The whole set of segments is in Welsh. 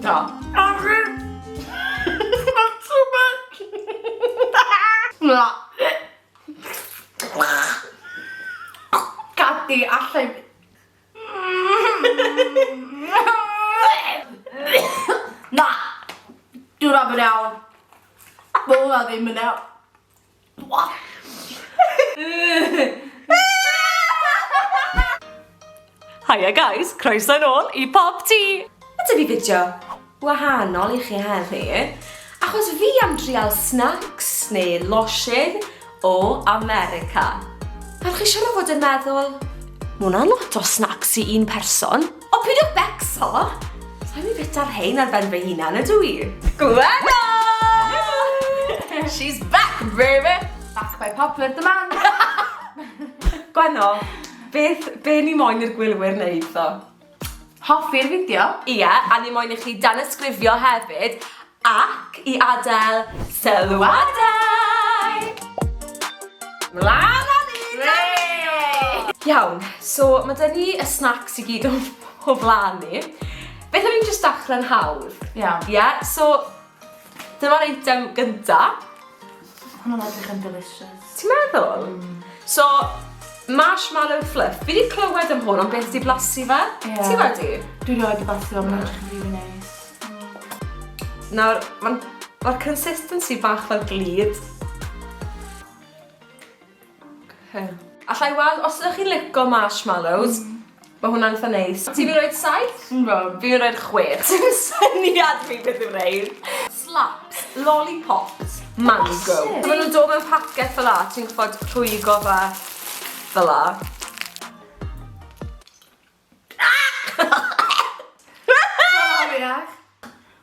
Da. Not too much. Cadi, allai... Na! Dwi'n rhaid yn iawn. Mae hwnna ddim yn iawn. Hiya guys, croeso nôl I PopT! Ydy fi fideo wahanol I chi heddi, achos fi am drial Snacs neu losin o America. A chi siarad fod yn meddwl, ma' hwnna'n lot o snacks I un person. O pidwch becso! Sa'n mi bit ar rhain ar ben fy hunan ydw I? Gwenno! She's back, baby! Back by popular demand. Gwenno, be ni moyn i'r gwylwyr neud tho? Hoffi'r fideo? Ie, a ni moyn I chi Tanysgrifio hefyd ac I adael sylwadau! Mlaen â ni! Iawn, so mae dyn ni y snacks I gyd o blaen ni. Beth am i'n just dachrau'n hawdd? Iawn. Ie, so dyma'r eitem gynta. Hwnnw'n edrych yn delicious. Ti'n meddwl? So, marshmallow fluff. Fi wedi clywed am hwn, ond beth di blasu fe? Ie. Ti wedi? Dwi rioed I blasu o'n edrych yn rili neis. Nawr, mae'r consistency bach fel glid. Okay. Allai weld, os ydych chi'n licio marshmallows, mae hwnna'n eitha neis. Ti fi'n rhaid 7? No. Fi'n rhaid 6. Ti'n syniad fi beth yw'n rhaid. Slaps, lollipops, mango. Maen nhw'n dod mewn packet fel la, ti'n gwybod rhwygo fe fel la.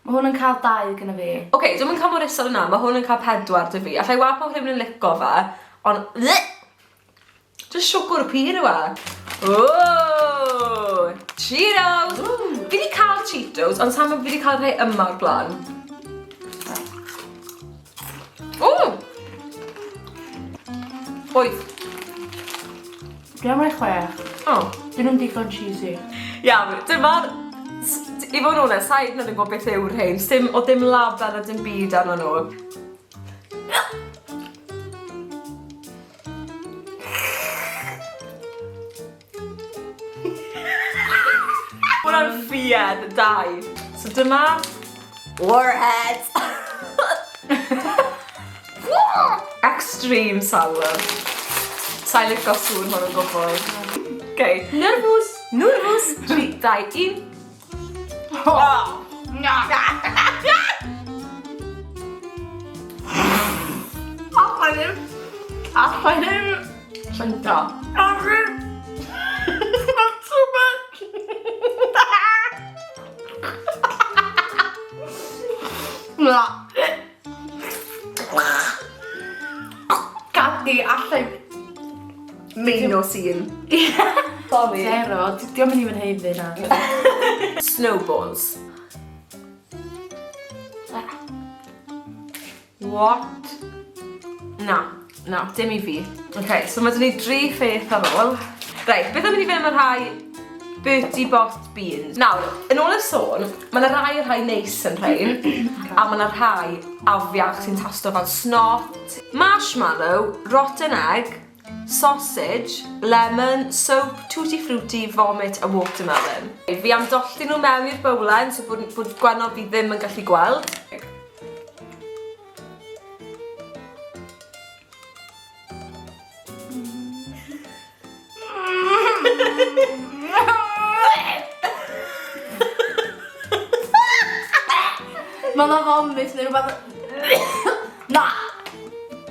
Mae hwn yn cael 2 gyda fi. Oce, dwi'n cael mor isel yna, mae hwn yn cael 4 dy fi. Allai weld mae hwn yn licio fe, ond... Just siwgr y pyr yw e. Ooh, Cheetos! Fi wedi cael Cheetos, ond sa'n fi wedi cael rhai yma o'r blaen. Ooh! 8. Dwi am rhoi 6. O. Dyn nhw'n digon cheesy. Iawn, dyma'r... I fod yn onest, sa'n nad yn gwybod beth yw'r rhain. O dim label a dim byd arno nhw. Hwna'n ffied, 2. So dyma... Warhead! Extreme sour. Sa'n licio sŵn hwn yn gwybod. Okay. Nervous! 3, 2, 1. Oh! Allai ddim! Llynda. Not too much! Cadi, allai... Main o sy'n. Sorry. 0, diolch yn even heiddi na. Snowballs. What? Na, dim I fi. Okay, so mae dyn ni 3 ffeth ar ôl. Reit, beth am i ni fynd am rhai Bertie Bot beans. Nawr, yn ôl y sôn, mae rhai neis yn rhain, a mae rhai afiach sy'n tasto fel snot, marshmallow, rotten egg, sausage, lemon, soap, tutti frutti, vomit a watermelon. Fi am dolli nhw mewn i'r bowlen, so bod Gwenno fi ddim yn gallu gweld. Mae yna vomit neu rhywbeth... Na!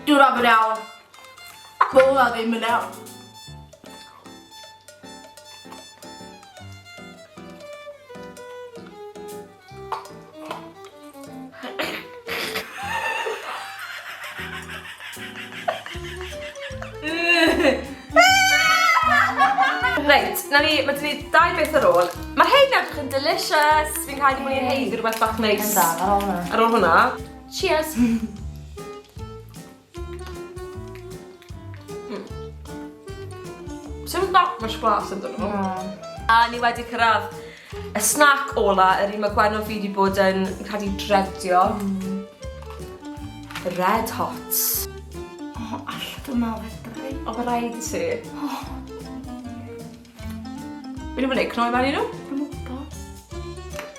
Dwi'n rhaid yn iawn. Mae hwnna ddim yn iawn. Reit, mae dyn ni 2 beth ar ôl. Mae hein edrych yn delicious. Fi'n cael ei mwyn hei rhywbeth bach neis. Ynda, ar ôl hwnna. Ar ôl hwnna. Cheers! Sa'm that much glas yn dod nhw. A ni wedi cyrraedd Y snack ola, yr un mae Gwenno fi wedi bod yn cael dredio. Red Hots. O, all dyma fedrai. O, mae rhaid i ti. Fi'n mynd i cnoi mewn i nhw? Dwi'n gwybod.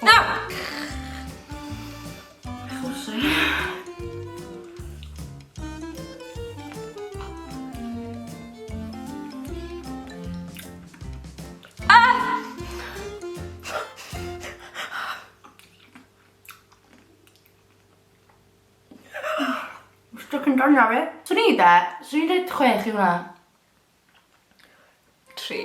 Na! Chwsi. Ystod yn dod na fi. Swn i de? Swn i'n dweud 6 i hwnna? 3.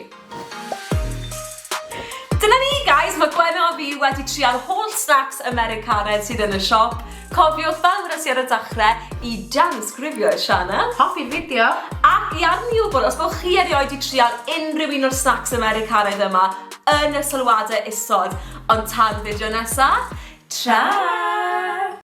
Dyna ni, guys, mae Gwenno a fi wedi trial whole snacks Americanaidd sydd yn y siop. Cofiwch fel wnes i ar y dechrau i Tanysgrifio y sianel. Hoffi'r fideo. Ac i arni wybod, os bod chi erioed i trial unrhyw un o'r snacks Americanaidd yma yn y sylwadau isod. Ond tan fideo nesaf, try!